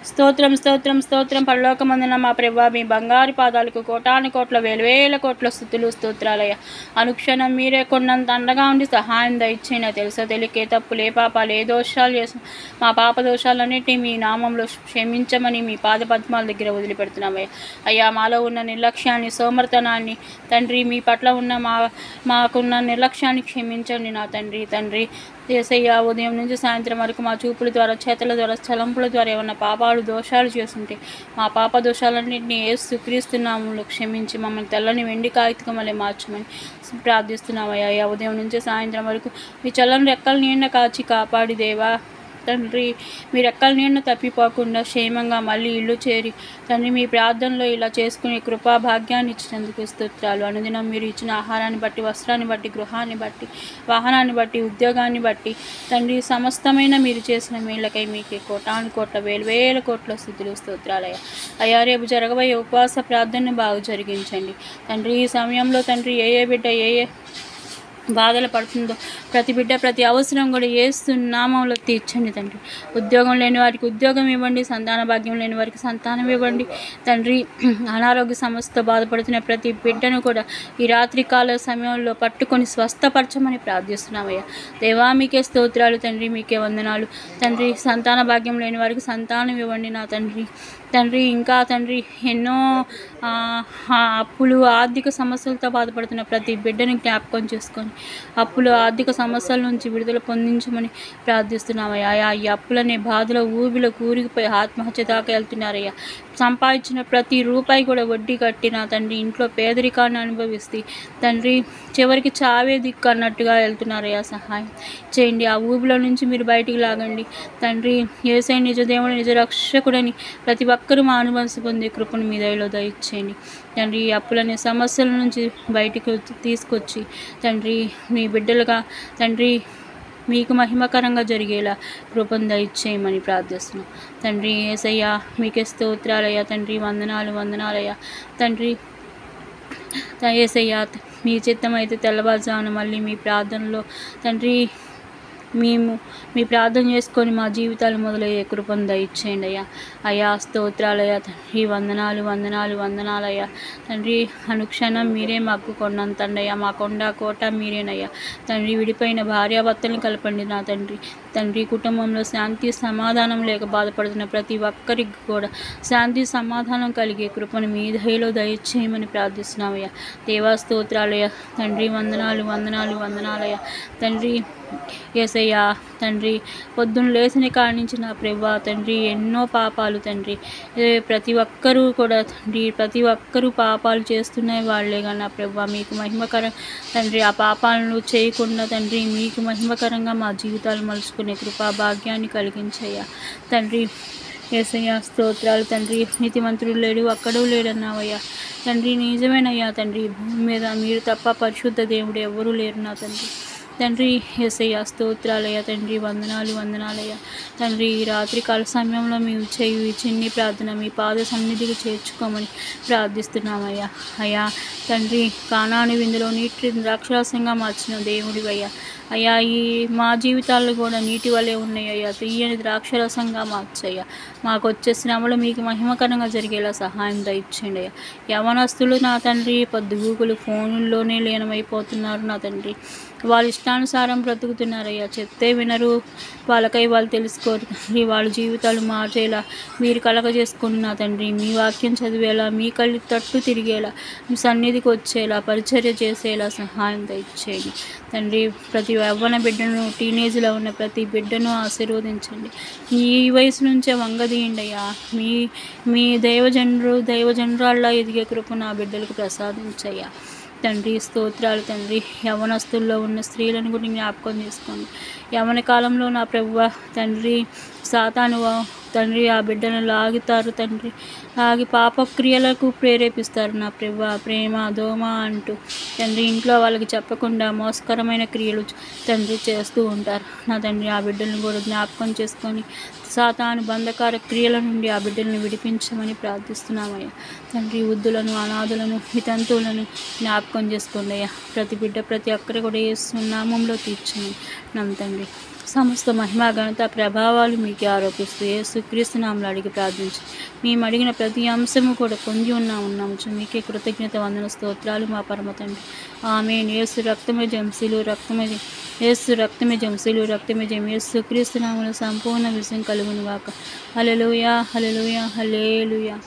స్తోత్రం స్తోత్రం స్తోత్రం. పరలోకమందున మా ప్రభువా, మీ బంగారు పాదాలకు కోటాను కోట్ల వేల కోట్ల స్తుతులు స్తోత్రాలయ. అనుక్షణం మీరే కొన్నంత అండగా ఉండి సహాయం దయచేయండి. తెలుసో తెలియకే తప్పులు, ఏ పాపాలు, ఏ దోషాలు చేసిన మా పాప దోషాలన్నింటినీ మీ నామంలో క్షమించమని మీ పాద పద్మాల దగ్గర వదిలిపెడుతున్నామయ్యా. అయ్యా, మాలో ఉన్న నిర్లక్ష్యాన్ని, సోమర్తనాన్ని తండ్రి, మీ పట్ల ఉన్న మాకున్న నిర్లక్ష్యాన్ని క్షమించండి నా తండ్రి. తండ్రి యేసయ్యా, ఉదయం నుంచి సాయంత్రం వరకు మా చూపుల ద్వారా, చేతల ద్వారా, చలంపుల ద్వారా ఏమన్నా పాపాలు, దోషాలు చేస్తుంటే మా పాప దోషాలన్నింటినీ యేసుక్రీస్తు నామములో క్షమించి మమ్మల్ని తెల్లని వెండి కాగితమలే మార్చమని ప్రార్థిస్తున్నామయ్యా. ఉదయం నుంచి సాయంత్రం వరకు మీ చల్లని రెక్కల నీడ కాచి కాపాడి దేవా తండ్రి, మీ రెక్కల నీడను తప్పిపోకుండా క్షేమంగా మళ్ళీ ఇల్లు చేరి తండ్రి, మీ ప్రార్థనలో ఇలా చేసుకునే కృపా భాగ్యాన్ని ఇచ్చినందుకు స్తోత్రాలు. అనుదినం మీరు ఇచ్చిన ఆహారాన్ని బట్టి, వస్త్రాన్ని బట్టి, గృహాన్ని బట్టి, వాహనాన్ని బట్టి, ఉద్యోగాన్ని బట్టి తండ్రి, సమస్తమైన మీరు చేసిన మేళ్ళకై మీకే కోటాను కోట్ల వేల కోట్ల స్తుతులు స్తోత్రాలయ్యా. అయ్యా, రేపు జరగబోయే ఉపవాస ప్రార్థనను బాగా జరిగించండి తండ్రి. ఈ సమయంలో తండ్రి, ఏ బిడ్డ ఏ బాధలు పడుతుందో ప్రతి బిడ్డ, ప్రతి అవసరం కూడా యేసు నామములో తీర్చండి తండ్రి. ఉద్యోగం లేని వారికి ఉద్యోగం ఇవ్వండి, సంతాన భాగ్యం లేని వారికి సంతానం ఇవ్వండి తండ్రి. అనారోగ్య సమస్యతో బాధపడుతున్న ప్రతి బిడ్డను కూడా ఈ రాత్రికాల సమయంలో పట్టుకొని స్వస్థపరచమని ప్రార్థిస్తున్నామయ్యా. దేవా, మీకే స్తోత్రాలు తండ్రి, మీకే వందనాలు తండ్రి. సంతాన భాగ్యం లేని వారికి సంతానం ఇవ్వండి నా తండ్రి. తండ్రి, ఇంకా తండ్రి, ఎన్నో అప్పులు, ఆర్థిక సమస్యలతో బాధపడుతున్న ప్రతి బిడ్డను జ్ఞాపకం చేసుకొని అప్పులు, ఆర్థిక సమస్యల నుంచి విడుదల పొందించమని ప్రార్థిస్తున్నామయ్యా. ఈ అప్పులనే బాధలో ఊబిలో కూరికిపోయి ఆత్మహత్య దాకా వెళ్తున్నారయ్యా. సంపాదించిన ప్రతి రూపాయి కూడా వడ్డీ కట్టిన తండ్రి, ఇంట్లో పేదరికాన్ని అనుభవిస్తే తండ్రి, చివరికి చావే దిక్కు అన్నట్టుగా వెళ్తున్నారయ్యా. సహాయం చేయండి. ఆ ఊబిలో నుంచి మీరు బయటికి లాగండి తండ్రి. యేసయ్య నిజ దేవుడు, నిజ రక్షకుడని ప్రతి ఒక్కరూ మా అనుభవం పొందే కృపను మీ దయలో దయచేయండి తండ్రి. ఈ అప్పులనే సమస్యల నుంచి బయటికి తీసుకొచ్చి తండ్రి, మీ బిడ్డలుగా తండ్రి మీకు మహిమకరంగా జరిగేలా కృపను దయచేయమని ప్రార్థిస్తున్నాం తండ్రి. యేసయ్యా, మీకే స్తోత్రాలయ్యా తండ్రి. వందనాలయ్యా తండ్రి. యేసయ్యా, మీ చిత్తమైతే తెల్లవారుజామున మళ్ళీ మీ ప్రార్థనలో తండ్రి మేము మీ ప్రార్థన చేసుకొని మా జీవితాలు మొదలయ్యే కృపను దయచేయండి అయ్యా. అయ్యా, స్తోత్రాలయ్యా తండ్రి. వందనాలయ్యా తండ్రి. అనుక్షణం మీరే మాకు కొన్నంతండయ్యా. మా కొండ కోట మీరేనయ్యా తండ్రి. విడిపోయిన భార్యాభర్తలను కలపండి నా తండ్రి. తండ్రి, కుటుంబంలో శాంతి సమాధానం లేక బాధపడుతున్న ప్రతి ఒక్కరికి కూడా శాంతి సమాధానం కలిగే కృపను మీ దయలో దయచేయమని ప్రార్థిస్తున్నామయ్యా. దేవా, స్తోత్రాలయ్యా తండ్రి. వందనాలయ్యా తండ్రి. యేసయ్యా తండ్రి, పొద్దున్న లేచిన కాడి నుంచి నా ప్రభువా తండ్రి, ఎన్నో పాపాలు తండ్రి. ప్రతి ఒక్కరూ కూడా తండ్రి, ప్రతి ఒక్కరూ పాపాలు చేస్తున్న వాళ్ళే కానీ నా ప్రభువా, మీకు మహిమకరం తండ్రి. ఆ పాపాలను చేయకుండా తండ్రి, మీకు మహిమకరంగా మా జీవితాలు మలుచుకునే కృపా భాగ్యాన్ని కలిగించయ్యా తండ్రి. యేసయ్యా, స్తోత్రాలు తండ్రి. నీతిమంతుడు లేడు, అక్కడూ లేడన్నావయ్యా తండ్రి. నిజమేనయ్యా తండ్రి. భూమి మీద మీరు తప్ప పరిశుద్ధ దేవుడు ఎవరూ లేరు నా తండ్రి. తండ్రి, యేసయ్యా, స్తోత్రాలయ్యా తండ్రి. వందనాలయ్యా తండ్రి. ఈ రాత్రికాల సమయంలో మేము చేయి చిన్ని ప్రార్థన మీ పాద సన్నిధికి చేర్చుకోమని ప్రార్థిస్తున్నామయ్యా. అయ్యా తండ్రి, కానాను విందులో నీటి ద్రాక్షరసంగా మార్చిన దేవుడివయ్యా. అయ్యా, ఈ మా జీవితాల్లో కూడా నీటి వలె ఉన్నాయ్యా. తీయని ద్రాక్షరసంగా మార్చయ్యా. మాకు వచ్చే శ్రమలు మీకు మహిమకరంగా జరిగేలా సహాయం దయచేయండి అయ్యా. యవనస్తులు నా తండ్రి, పొద్దుగూకులు ఫోనుల్లోనే లీనమైపోతున్నారు నా తండ్రి. వాళ్ళ ఇష్టానుసారం బ్రతుకుతున్నారయ్యా. చెప్తే వినరు, వాళ్ళకై వాళ్ళు తెలుసుకోరు తండ్రి. వాళ్ళ జీవితాలు మార్చేలా మీరు కలగజేసుకున్న తండ్రి. మీ వాక్యం చదివేలా, మీ కళ్ళు తట్టు తిరిగేలా, మీ సన్నిధికి వచ్చేలా, పరిచర్య చేసేలా సహాయం దయచేయండి తండ్రి. ప్రతి యవ్వన బిడ్డను, టీనేజ్లో ఉన్న ప్రతి బిడ్డను ఆశీర్వదించండి. ఈ వయసు నుంచే వంగదీయండి అయ్యా. మీ దైవజనురాళ్ళ ఎదిగే కృప నా బిడ్డలకు ప్రసాదించయ్యా తండ్రి. స్తోత్రాలు తండ్రి. యవనస్తుల్లో ఉన్న స్త్రీలను కూడా జ్ఞాపకం చేసుకోండి. యవన కాలంలో నా ప్రభువ తండ్రి, సాతాను తండ్రి ఆ బిడ్డను లాగుతారు తండ్రి. లాగి పాపక్రియలకు ప్రేరేపిస్తారు నా ప్రభువ. ప్రేమ దోమ అంటూ తండ్రి, ఇంట్లో వాళ్ళకి చెప్పకుండా మోసకరమైన క్రియలు తండ్రి చేస్తూ ఉంటారు నా తండ్రి. ఆ బిడ్డలను కూడా జ్ఞాపకం చేసుకొని సాతాను బంధకార క్రియల నుండి ఆ బిడ్డలను విడిపించమని ప్రార్థిస్తున్నామయ్యా తండ్రి. వృద్ధులను, అనాథులను, వితంతువులను జ్ఞాపకం చేసుకోండి అయ్యా. ప్రతి బిడ్డ, ప్రతి ఒక్కరు కూడా యేసు నామములో తీర్చమని తండ్రి. సమస్త మహిమ ఘనత ప్రభావాలు మీకే ఆరోపిస్తూ యేసుక్రీస్తు నామములో అడిగి ప్రార్థించి మేము అడిగిన ప్రతి అంశము కూడా పొంది ఉన్నాము మీకే కృతజ్ఞత వందన స్తోత్రాలు మా పరమ తండ్రి. ఆమేన్. యేసు రక్తమే జంశీలు రక్తమే యేసు రక్తమే జంశీలు రక్తమే జయం. యేసుక్రీస్తు నామములో సంపూర్ణ విజయం కలుగును గాక. హల్లెలూయా హల్లెలూయా హల్లెలూయా.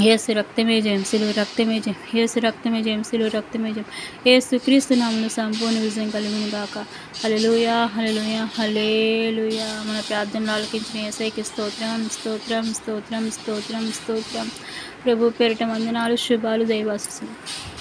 యేసు రక్తమే జయంశీలు రక్తమే జయం. యేసు రక్తమే జయంశీలు రక్తమే జయం. యేసుక్రీస్తు నామములో సంపూర్ణ విజయం కలుగును గాక. హల్లెలూయా హల్లెలూయా హల్లెలూయా. మన ప్రార్థనలు ఆలకించిన యేసయ్యకి స్తోత్రం స్తోత్రం స్తోత్రం స్తోత్రం స్తోత్రం. ప్రభు పేరిట వందనాలు, శుభాలు, దైవాశీస్సులు.